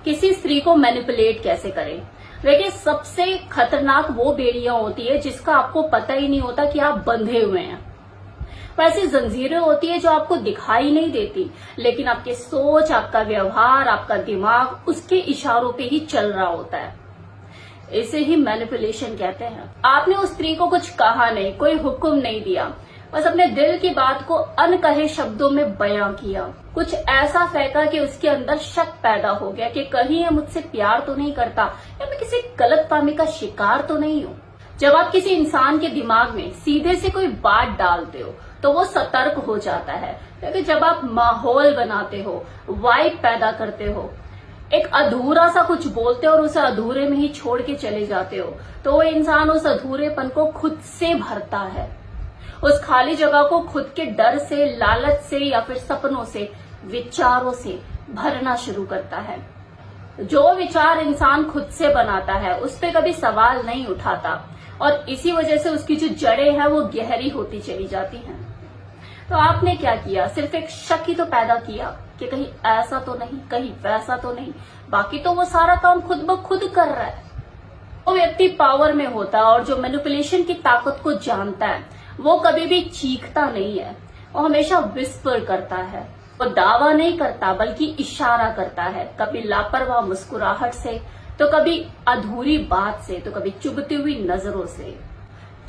किसी स्त्री को मैनिपुलेट कैसे करें। देखिए, सबसे खतरनाक वो बेड़ियां होती है जिसका आपको पता ही नहीं होता कि आप बंधे हुए हैं। वैसी जंजीरें होती है जो आपको दिखाई नहीं देती, लेकिन आपकी सोच, आपका व्यवहार, आपका दिमाग उसके इशारों पे ही चल रहा होता है। इसे ही मैनिपुलेशन कहते हैं। आपने उस स्त्री को कुछ कहा नहीं, कोई हुक्म नहीं दिया, बस अपने दिल की बात को अनकहे शब्दों में बयां किया। कुछ ऐसा फेंका कि उसके अंदर शक पैदा हो गया कि कहीं ये मुझसे प्यार तो नहीं करता या मैं किसी गलतफहमी का शिकार तो नहीं हूँ। जब आप किसी इंसान के दिमाग में सीधे से कोई बात डालते हो तो वो सतर्क हो जाता है, क्योंकि जब आप माहौल बनाते हो, वाइब पैदा करते हो, एक अधूरा सा कुछ बोलते हो और उसे अधूरे में ही छोड़ के चले जाते हो, तो वो इंसान उस अधूरेपन को खुद से भरता है। उस खाली जगह को खुद के डर से, लालच से या फिर सपनों से, विचारों से भरना शुरू करता है। जो विचार इंसान खुद से बनाता है उस पे कभी सवाल नहीं उठाता, और इसी वजह से उसकी जो जड़ें हैं वो गहरी होती चली जाती हैं। तो आपने क्या किया? सिर्फ एक शक ही तो पैदा किया कि कहीं ऐसा तो नहीं, कहीं वैसा तो नहीं। बाकी तो वो सारा काम खुद ब खुद कर रहा है। वो व्यक्ति पावर में होता है और जो मैनिपुलेशन की ताकत को जानता है वो कभी भी चीखता नहीं है, वो हमेशा विस्पर करता है। वो दावा नहीं करता बल्कि इशारा करता है, कभी लापरवाह मुस्कुराहट से, तो कभी अधूरी बात से, तो कभी चुभती हुई नजरों से,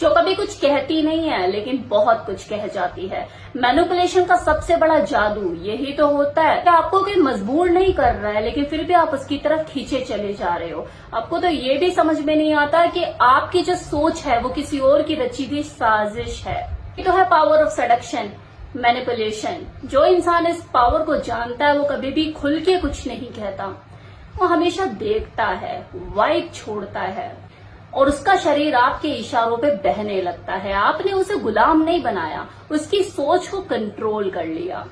जो कभी कुछ कहती नहीं है लेकिन बहुत कुछ कह जाती है। मैनिपुलेशन का सबसे बड़ा जादू यही तो होता है कि आपको कोई मजबूर नहीं कर रहा है, लेकिन फिर भी आप उसकी तरफ खींचे चले जा रहे हो। आपको तो ये भी समझ में नहीं आता कि आपकी जो सोच है वो किसी और की रची हुई साजिश है। ये तो है पावर ऑफ सेडक्शन, मैनिपुलेशन। जो इंसान इस पावर को जानता है वो कभी भी खुल के कुछ नहीं कहता, वो हमेशा देखता है, वाइब छोड़ता है, और उसका शरीर आपके इशारों पे बहने लगता है। आपने उसे गुलाम नहीं बनाया, उसकी सोच को कंट्रोल कर लिया।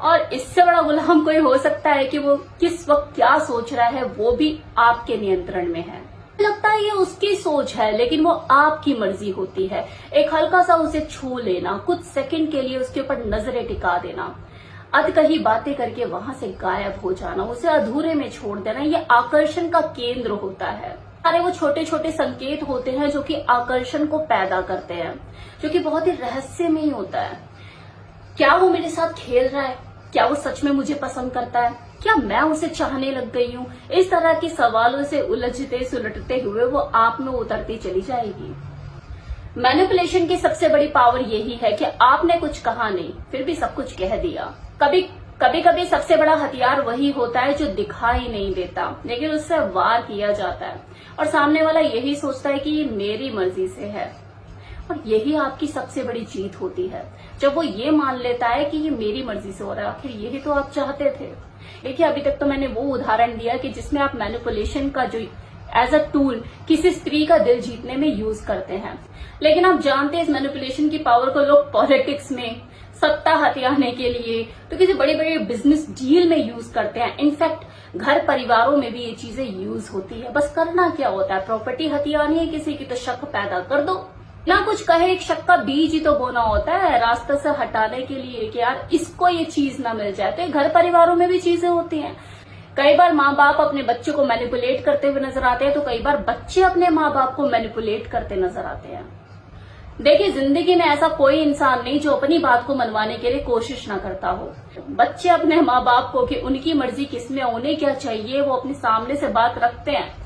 और इससे बड़ा गुलाम कोई हो सकता है कि वो किस वक्त क्या सोच रहा है वो भी आपके नियंत्रण में है। लगता है ये उसकी सोच है, लेकिन वो आपकी मर्जी होती है। एक हल्का सा उसे छू लेना, कुछ सेकंड के लिए उसके ऊपर नजरें टिका देना, अधकही बातें करके वहां से गायब हो जाना, उसे अधूरे में छोड़ देना, ये आकर्षण का केंद्र होता है। सारे वो छोटे छोटे संकेत होते हैं जो कि आकर्षण को पैदा करते हैं, जो कि बहुत ही रहस्यमयी होता है। क्या वो मेरे साथ खेल रहा है? क्या वो सच में मुझे पसंद करता है? क्या मैं उसे चाहने लग गई हूँ? इस तरह के सवालों से उलझते सुलझते हुए वो आप में उतरती चली जाएगी। मैनिपुलेशन की सबसे बड़ी पावर यही है कि आपने कुछ कहा नहीं, फिर भी सब कुछ कह दिया। कभी कभी सबसे बड़ा हथियार वही होता है जो दिखाई नहीं देता, लेकिन उससे वार किया जाता है, और सामने वाला यही सोचता है कि ये मेरी मर्जी से है। और यही आपकी सबसे बड़ी जीत होती है, जब वो ये मान लेता है कि ये मेरी मर्जी से हो रहा है, आखिर यही तो आप चाहते थे। देखिए, अभी तक तो मैंने वो उदाहरण दिया कि जिसमें आप मैनिपुलेशन का जो एज अ टूल किसी स्त्री का दिल जीतने में यूज करते हैं, लेकिन आप जानते हैं इस मैनिपुलेशन की पावर को लोग पॉलिटिक्स में सत्ता हथियाने के लिए, तो किसी बड़े बड़े बिजनेस डील में यूज करते हैं। इनफैक्ट घर परिवारों में भी ये चीजें यूज होती है। बस करना क्या होता है, प्रॉपर्टी हथियानी है किसी की तो शक पैदा कर दो, ना कुछ कहे एक शक का बीज ही तो बोना होता है रास्ते से हटाने के लिए कि यार इसको ये चीज ना मिल जाए। तो घर परिवारों में भी चीजें होती हैं। कई बार माँ बाप अपने बच्चों को मैनिपुलेट करते हुए नजर आते हैं, तो कई बार बच्चे अपने माँ बाप को मैनिपुलेट करते नजर आते हैं। देखिए, जिंदगी में ऐसा कोई इंसान नहीं जो अपनी बात को मनवाने के लिए कोशिश ना करता हो। बच्चे अपने माँ बाप को कि उनकी मर्जी किसमें, उन्हें क्या चाहिए, वो अपने सामने से बात रखते हैं।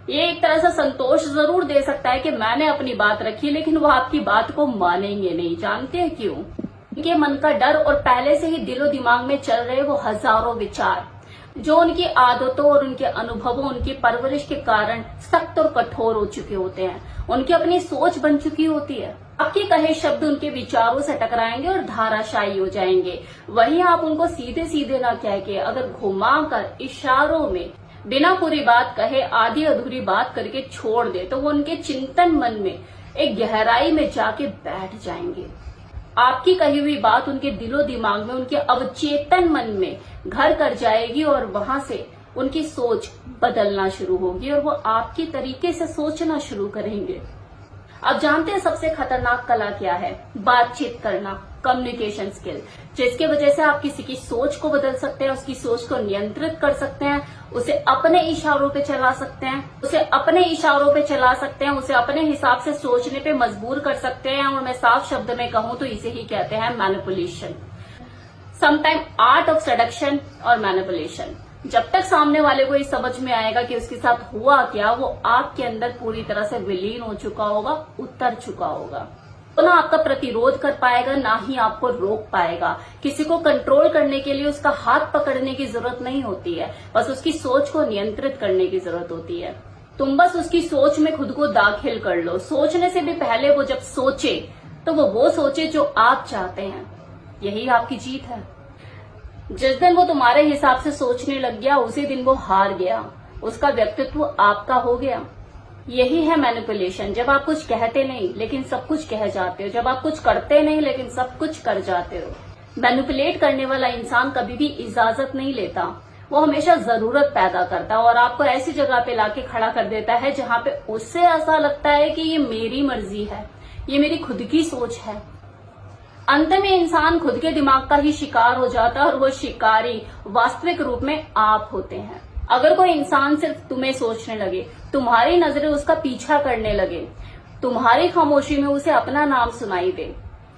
ये एक तरह से संतोष जरूर दे सकता है कि मैंने अपनी बात रखी, लेकिन वो आपकी बात को मानेंगे नहीं। जानते हैं क्यों? उनके मन का डर और पहले से ही दिलो दिमाग में चल रहे वो हजारों विचार, जो उनकी आदतों और उनके अनुभवों, उनकी परवरिश के कारण सख्त और कठोर हो चुके होते हैं। उनकी अपनी सोच बन चुकी होती है। आपके कहे शब्द उनके विचारों से टकराएंगे और धाराशायी हो जाएंगे। वहीं आप उनको सीधे सीधे ना कह के अगर घुमाकर इशारों में बिना पूरी बात कहे आधी अधूरी बात करके छोड़ दे, तो वो उनके चिंतन मन में एक गहराई में जाके बैठ जाएंगे। आपकी कही हुई बात उनके दिलो दिमाग में, उनके अवचेतन मन में घर कर जाएगी, और वहां से उनकी सोच बदलना शुरू होगी और वो आपके तरीके से सोचना शुरू करेंगे। अब जानते हैं सबसे खतरनाक कला क्या है? बातचीत करना, कम्युनिकेशन स्किल, जिसके वजह से आप किसी की सोच को बदल सकते हैं, उसकी सोच को नियंत्रित कर सकते हैं उसे अपने इशारों पे चला सकते हैं, उसे अपने हिसाब से सोचने पे मजबूर कर सकते हैं। और मैं साफ शब्द में कहूं तो इसे ही कहते हैं manipulation. Sometime art of seduction और मैनिपुलेशन। जब तक सामने वाले को ये समझ में आएगा कि उसके साथ हुआ क्या, वो आपके अंदर पूरी तरह से विलीन हो चुका होगा, उतर चुका होगा। तो ना आपका प्रतिरोध कर पाएगा, ना ही आपको रोक पाएगा। किसी को कंट्रोल करने के लिए उसका हाथ पकड़ने की जरूरत नहीं होती है, बस उसकी सोच को नियंत्रित करने की जरूरत होती है। तुम बस उसकी सोच में खुद को दाखिल कर लो। सोचने से भी पहले वो जब सोचे तो वो सोचे जो आप चाहते हैं। यही आपकी जीत है। जिस दिन वो तुम्हारे हिसाब से सोचने लग गया, उसी दिन वो हार गया, उसका व्यक्तित्व आपका हो गया। यही है मैनिपुलेशन। जब आप कुछ कहते नहीं लेकिन सब कुछ कह जाते हो, जब आप कुछ करते नहीं लेकिन सब कुछ कर जाते हो। मैनिपुलेट करने वाला इंसान कभी भी इजाजत नहीं लेता, वो हमेशा जरूरत पैदा करता है और आपको ऐसी जगह पे लाके खड़ा कर देता है जहां पे उससे ऐसा लगता है कि ये मेरी मर्जी है, ये मेरी खुद की सोच है। अंत में इंसान खुद के दिमाग का ही शिकार हो जाता है और वो शिकारी वास्तविक रूप में आप होते हैं। अगर कोई इंसान सिर्फ तुम्हें सोचने लगे, तुम्हारी नजरें उसका पीछा करने लगे, तुम्हारी खामोशी में उसे अपना नाम सुनाई दे,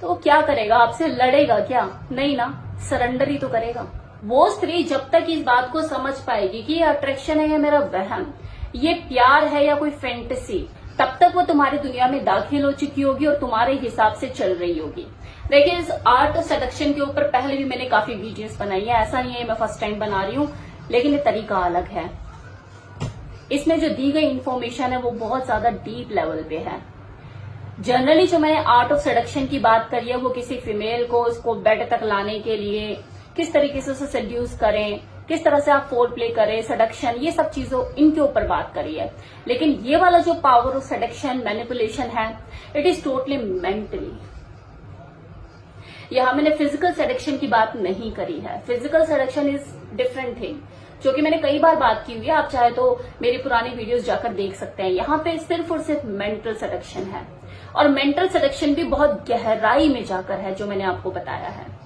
तो वो क्या करेगा? आपसे लड़ेगा क्या? नहीं ना, सरेंडर ही तो करेगा। वो स्त्री जब तक इस बात को समझ पाएगी कि ये अट्रैक्शन है या मेरा वहम, ये प्यार है या कोई फैंटेसी, तब तक वो तुम्हारी दुनिया में दाखिल हो चुकी होगी और तुम्हारे हिसाब से चल रही होगी। देखिए, इस आर्ट ऑफ सेडक्शन के ऊपर पहले भी मैंने काफी वीडियोस बनाई है, ऐसा नहीं है मैं फर्स्ट टाइम बना रही हूँ, लेकिन ये तरीका अलग है। इसमें जो दी गई इंफॉर्मेशन है वो बहुत ज्यादा डीप लेवल पे है। जनरली जो मैंने आर्ट ऑफ सेडक्शन की बात करी है वो किसी फीमेल को उसको बेड तक लाने के लिए किस तरीके से उसे सेड्यूस करें, किस तरह से आप फोर प्ले करें, सेडक्शन, ये सब चीजों इनके ऊपर बात करी है। लेकिन ये वाला जो पावर ऑफ सेडक्शन, मैनिपुलेशन है, इट इज टोटली मेंटली। यहां मैंने फिजिकल सेडक्शन की बात नहीं करी है। Physical seduction is different thing, जो कि मैंने कई बार बात की हुई है। आप चाहे तो मेरी पुरानी वीडियोस जाकर देख सकते हैं। यहाँ पे सिर्फ और सिर्फ मेंटल सेडक्शन है, और मेंटल सेडक्शन भी बहुत गहराई में जाकर है, जो मैंने आपको बताया है।